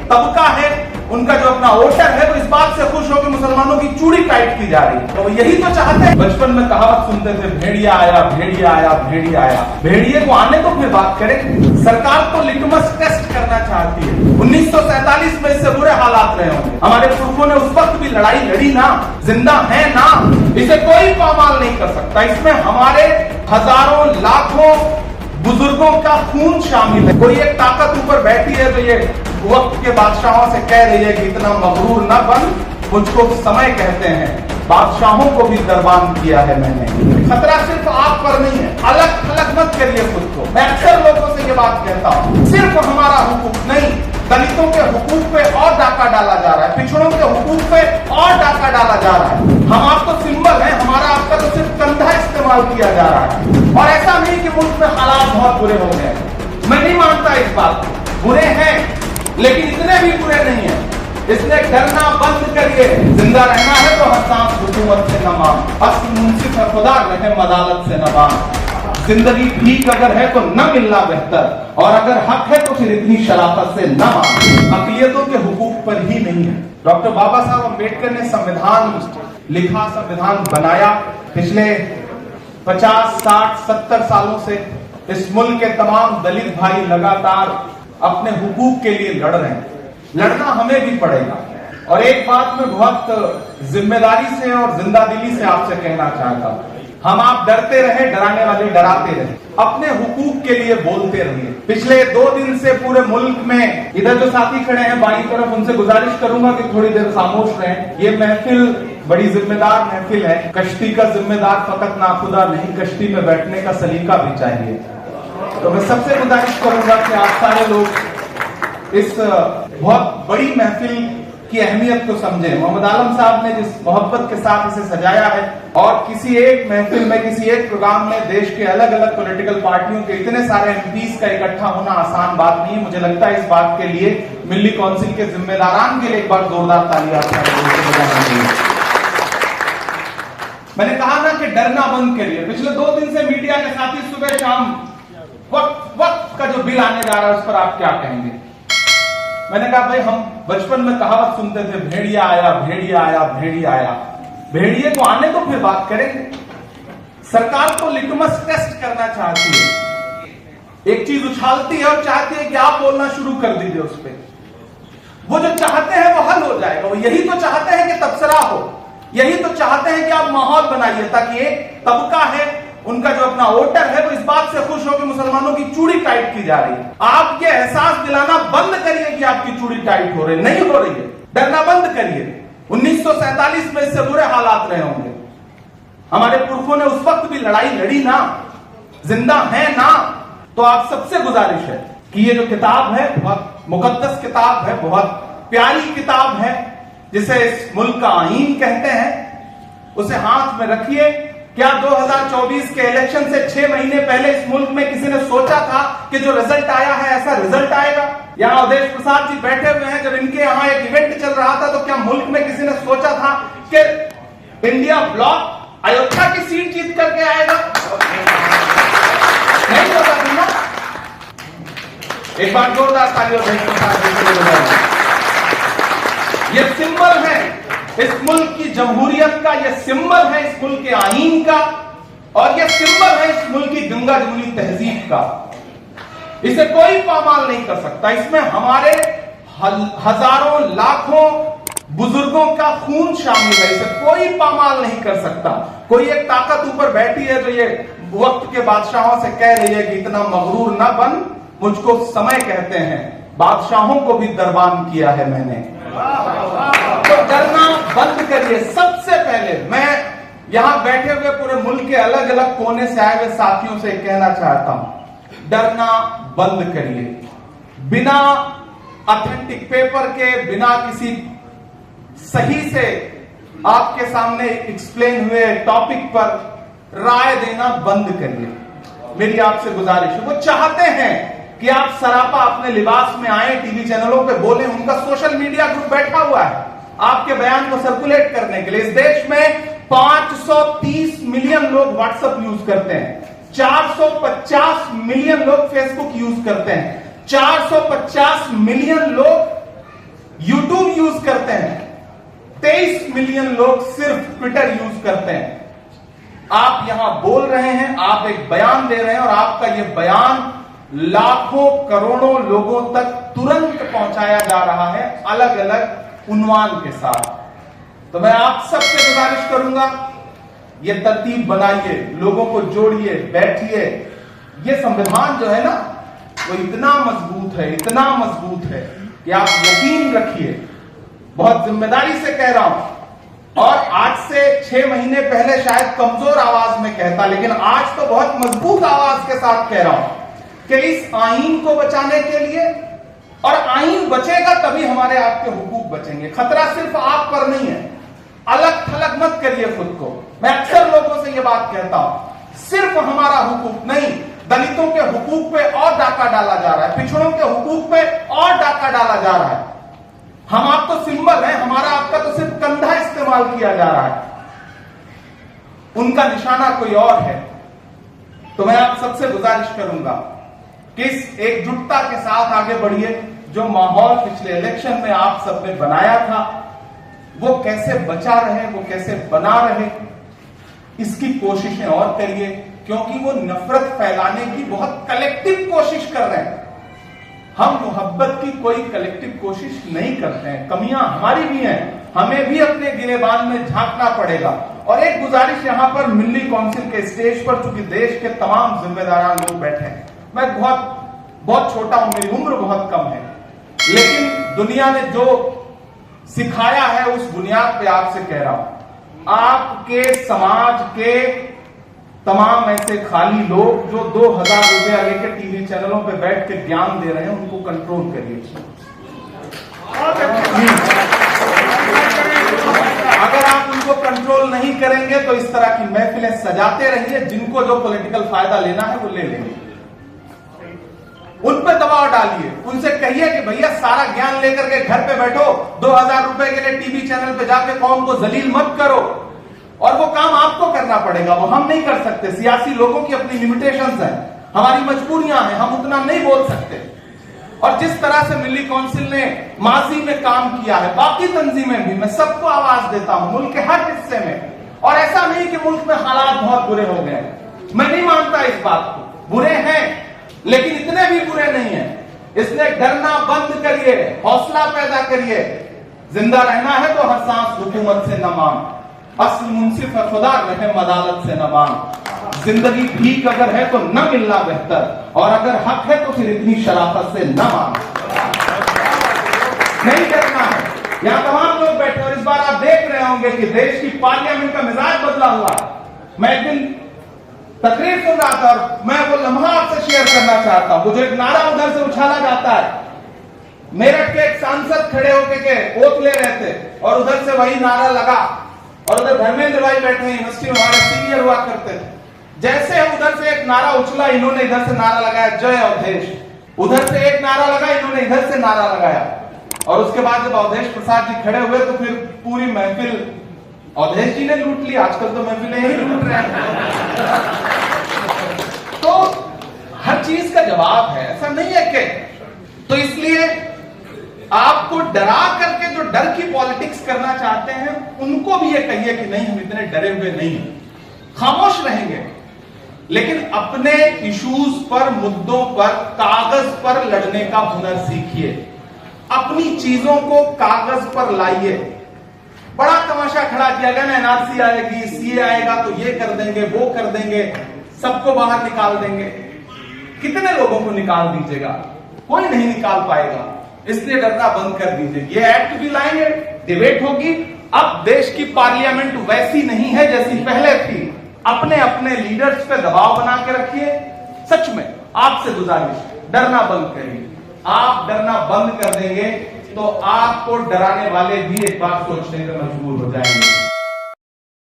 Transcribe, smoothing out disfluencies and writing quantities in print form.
तबका है, उनका जो अपना वोटर है, वो इस बात से खुश हो कि मुसलमानों की चूड़ी टाइट की जा रही है। तो यही तो चाहते हैं। बचपन में कहावत सुनते थे, भेड़िया आया भेड़िया आया भेड़िया आया। भेड़िए को आने तो फिर बात करें। सरकार तो लिटमस टेस्ट करना चाहती है। 1947 में इससे बुरे हालात रहे होंगे। हमारे पुरखों ने उस वक्त भी लड़ाई लड़ी ना, जिंदा है ना, इसे कोई पामाल नहीं कर सकता। इसमें हमारे हजारों लाखों बुजुर्गों का खून शामिल है। कोई एक ताकत ऊपर बैठी है तो ये वक्त के बादशाहों से कह रही है कि इतना मगरूर न बन, मुझको समय कहते हैं, बादशाहों को भी दरबान किया है मैंने। खतरा सिर्फ आप पर नहीं है, अलग थलग मत करिए खुद को। मैं अक्सर लोगों से ये बात कहता हूँ, सिर्फ हमारा हुकूक नहीं, दलितों के हुकूक पे और डाका डाला जा रहा है, पिछड़ों के हुकूक पे और डाका डाला जा रहा है। हम आप तो सिंबल है, हमारा आपका तो सिर्फ कंधा इस्तेमाल किया जा रहा है। और ऐसा नहीं कि मुल्क में हालात बहुत बुरे हो गए, मैं नहीं मानता इस बात को, बुरे हैं लेकिन इतने भी बुरे नहीं है। इसलिए डरना बंद करिए। जिंदा रहना है तो हसास हुकूमत से न मांग, असल मुंसिफ है खुदा रहम अदालत से न मांग। जिंदगी ठीक अगर है तो न मिलना बेहतर, और अगर हक है तो फिर इतनी शराफत से न मांग। अक़लियतों के हुकूक पर ही नहीं है। डॉक्टर बाबा साहब अम्बेडकर ने संविधान लिखा, संविधान बनाया। पिछले 50, 60, 70 सालों से इस मुल्क के तमाम दलित भाई लगातार अपने हुकूक के लिए लड़ रहे हैं। लड़ना हमें भी पड़ेगा। और एक बात मैं बहुत जिम्मेदारी से और जिंदा दिली से आपसे कहना चाहता हूं, हम आप डरते रहे, डराने वाले डराते रहे, अपने हुकूक के लिए बोलते रहिए। पिछले 2 दिन से पूरे मुल्क में, इधर जो साथी खड़े हैं बाईं तरफ, उनसे गुजारिश करूंगा कि थोड़ी देर खामोश रहें। ये महफिल बड़ी जिम्मेदार महफिल है। कश्ती का जिम्मेदार फकत नाखुदा नहीं, कश्ती में बैठने का सलीका भी चाहिए। तो मैं सबसे गुजारिश करूंगा कि आप सारे लोग इस बहुत बड़ी महफिल की अहमियत को समझें। मोहम्मद आलम साहब ने जिस मोहब्बत के साथ इसे सजाया है, और किसी एक महफिल में, किसी एक प्रोग्राम में देश के अलग अलग पॉलिटिकल पार्टियों के इतने सारे एमपीज का इकट्ठा होना आसान बात नहीं है। मुझे लगता है इस बात के लिए मिली काउंसिल के जिम्मेदारान के लिए एक बार जोरदार तालियां बजाना चाहिए। मैंने कहा ना कि डरना बंद करिए। पिछले 2 दिन से मीडिया के साथी सुबह शाम वक्त का जो बिल आने जा रहा है उस पर आप क्या कहेंगे। मैंने कहा भाई, हम बचपन में कहावत सुनते थे, भेड़िया आया भेड़िया आया भेड़िया आया। भेड़िए को आने तो फिर बात करेंगे। सरकार तो लिटमस टेस्ट करना चाहती है, एक चीज उछालती है और चाहती है कि आप बोलना शुरू कर दीजिए उस पर। वो जो चाहते हैं वो हल हो जाएगा। वो यही तो चाहते हैं कि तबसरा हो, यही तो चाहते हैं कि आप माहौल बनाइए ताकि एक तबका है, उनका जो अपना वोटर है, वो इस बात से खुश हो कि मुसलमानों की चूड़ी टाइट की जा रही है। आप ये एहसास दिलाना बंद करिए कि आपकी चूड़ी टाइट हो रही, नहीं हो रही है। डरना बंद करिए। 1947 में इससे बुरे हालात रहे होंगे। हमारे पुरखों ने उस वक्त भी लड़ाई लड़ी ना, जिंदा है ना। तो आप सबसे गुजारिश है कि ये जो किताब है, बहुत मुकद्दस किताब है, बहुत प्यारी किताब है, जिसे इस मुल्क का आईन कहते हैं, उसे हाथ में रखिए। क्या 2024 के इलेक्शन से 6 महीने पहले इस मुल्क में किसी ने सोचा था कि जो रिजल्ट आया है ऐसा रिजल्ट आएगा? यहां अवधेश प्रसाद जी बैठे हुए हैं, जब इनके यहां एक इवेंट चल रहा था तो क्या मुल्क में किसी ने सोचा था कि इंडिया ब्लॉक अयोध्या की सीट जीत करके आएगा? नहीं सोचा था ना। एक बार जोरदार तालियों अवधेश प्रसाद जी के लिए। ये सिंबल है इस मुल्क की जमहूरियत का, यह सिंबल है इस मुल्क के आईन का, और यह सिंबल है इस मुल्क की गंगा जमुनी तहजीब का। इसे कोई पामाल नहीं कर सकता। इसमें हमारे हजारों लाखों बुजुर्गों का खून शामिल है। इसे कोई पामाल नहीं कर सकता। कोई एक ताकत ऊपर बैठी है जो ये वक्त के बादशाहों से कह रही है कि इतना मगरूर न बन, मुझको समय कहते हैं, बादशाहों को भी दरबान किया है मैंने। तो डरना बंद करिए। सबसे पहले मैं यहां बैठे हुए पूरे मुल्क के अलग अलग कोने से आए हुए साथियों से कहना चाहता हूं, डरना बंद करिए। बिना ऑथेंटिक पेपर के, बिना किसी सही से आपके सामने एक्सप्लेन हुए टॉपिक पर राय देना बंद करिए। मेरी आपसे गुजारिश है। वो चाहते हैं कि आप सरापा अपने लिबास में आए, टीवी चैनलों पे बोलें। उनका सोशल मीडिया ग्रुप बैठा हुआ है आपके बयान को सर्कुलेट करने के लिए। इस देश में 530 मिलियन लोग व्हाट्सएप यूज करते हैं, 450 मिलियन लोग फेसबुक यूज करते हैं, 450 मिलियन लोग यूट्यूब यूज करते हैं, 23 मिलियन लोग सिर्फ ट्विटर यूज करते हैं। आप यहां बोल रहे हैं, आप एक बयान दे रहे हैं और आपका यह बयान लाखों करोड़ों लोगों तक तुरंत पहुंचाया जा रहा है अलग अलग उन्वान के साथ। तो मैं आप सबसे गुजारिश करूंगा, ये तरतीब बनाइए, लोगों को जोड़िए, बैठिए। ये संविधान जो है ना, वो इतना मजबूत है, इतना मजबूत है कि आप यकीन रखिए, बहुत जिम्मेदारी से कह रहा हूं। और आज से 6 महीने पहले शायद कमजोर आवाज में कहता, लेकिन आज तो बहुत मजबूत आवाज के साथ कह रहा हूं कि इस आईन को बचाने के लिए, और आईन बचेगा तभी हमारे आपके हुकूक बचेंगे। खतरा सिर्फ आप पर नहीं है, अलग थलग मत करिए खुद को। मैं अक्सर लोगों से यह बात कहता हूं, सिर्फ हमारा हुकूक नहीं, दलितों के हुकूक पे और डाका डाला जा रहा है, पिछड़ों के हुकूक पे और डाका डाला जा रहा है। हम आप तो सिंबल हैं, हमारा आपका तो सिर्फ कंधा इस्तेमाल किया जा रहा है, उनका निशाना कोई और है। तो मैं आप सबसे गुजारिश करूंगा कि इस एकजुटता के साथ आगे बढ़िए। जो माहौल पिछले इलेक्शन में आप सबने बनाया था, वो कैसे बचा रहे, वो कैसे बना रहे, इसकी कोशिशें और करिए, क्योंकि वो नफरत फैलाने की बहुत कलेक्टिव कोशिश कर रहे हैं। हम मोहब्बत की कोई कलेक्टिव कोशिश नहीं करते हैं, कमियां हमारी भी हैं, हमें भी अपने गिरेबान में झांकना पड़ेगा। और एक गुजारिश यहां पर मिल्ली काउंसिल के स्टेज पर, चूंकि देश के तमाम जिम्मेदार लोग बैठे हैं, मैं बहुत छोटा हूं, मेरी उम्र बहुत कम है, लेकिन दुनिया ने जो सिखाया है उस बुनियाद पे आपसे कह रहा हूं, आपके समाज के तमाम ऐसे खाली लोग जो 2000 रुपया लेकर टीवी चैनलों पे बैठ के ज्ञान दे रहे हैं, उनको कंट्रोल करिए। अगर आप उनको कंट्रोल नहीं करेंगे तो इस तरह की महफिलें सजाते रहिए, जिनको जो पॉलिटिकल फायदा लेना है वो ले लेंगे। उन पे दबाव डालिए, उनसे कहिए कि भैया सारा ज्ञान लेकर के घर पे बैठो, 2000 रुपए के लिए टीवी चैनल पे जाके कौम को जलील मत करो। और वो काम आपको करना पड़ेगा, वो हम नहीं कर सकते। सियासी लोगों की अपनी लिमिटेशंस हैं, हमारी मजबूरियां हैं, हम उतना नहीं बोल सकते। और जिस तरह से मिल्ली काउंसिल ने माजी में काम किया है, बाकी तंजीमें भी, मैं सबको आवाज देता हूं मुल्क के हर हिस्से में। और ऐसा नहीं कि मुल्क में हालात बहुत बुरे हो गए, मैं नहीं मानता इस बात को, बुरे हैं लेकिन इतने भी बुरे नहीं है। इसलिए डरना बंद करिए, हौसला पैदा करिए। जिंदा रहना है तो हर सांस हुकूमत से न मांग, असल मुंसिफ है खुदा रहम अदालत से न मांग। जिंदगी भीख अगर है तो न मिलना बेहतर, और अगर हक है तो फिर इतनी शराफत से न मांग। नहीं डरना है। यहां तमाम लोग बैठे, और इस बार आप देख रहे होंगे कि देश की पार्लियामेंट का मिजाज बदला हुआ। मैं एक दिन तकरीर सुन रहा था और मैं वो लम्हा आपसे शेयर करना चाहता हूं। मुझे एक नारा उधर से उछाला जाता है, मेरठ के एक सांसद खड़े होकर के ओत ले रहे थे और उधर से वही नारा लगा, और उधर धर्मेंद्र भाई बैठे यूनिवर्सिटी में हमारे सीनियर हुआ करते थे। जैसे उधर से एक नारा उछला, इन्होंने इधर से नारा लगाया जय अवधेश, उधर से एक नारा लगा, इन्होंने इधर से नारा लगाया। और उसके बाद जब अवधेश प्रसाद जी खड़े हुए तो फिर पूरी महफिल अवधेश जी ने लूट ली। आजकल तो महफिलें ही लूट रहे हैं। तो हर चीज का जवाब है, ऐसा नहीं है कि, तो इसलिए आपको डरा करके जो डर की पॉलिटिक्स करना चाहते हैं, उनको भी ये कहिए कि नहीं, हम इतने डरे हुए नहीं हैं, खामोश रहेंगे, लेकिन अपने इश्यूज पर, मुद्दों पर, कागज पर लड़ने का हुनर सीखिए। अपनी चीजों को कागज पर लाइए। बड़ा तमाशा खड़ा किया गया ना, एनआरसी आएगी, सीए आएगा तो ये कर देंगे, वो कर देंगे, सबको बाहर निकाल देंगे। कितने लोगों को निकाल दीजिएगा? कोई नहीं निकाल पाएगा। इसलिए डरना बंद कर दीजिए। ये एक्ट भी लाएंगे, डिबेट होगी। अब देश की पार्लियामेंट वैसी नहीं है जैसी पहले थी। अपने अपने लीडर्स पे दबाव बना के रखिए। सच में आपसे गुजारिश, डरना बंद करिए। आप डरना बंद कर देंगे तो आपको डराने वाले भी एक बार सोचने पर मजबूर हो जाएंगे।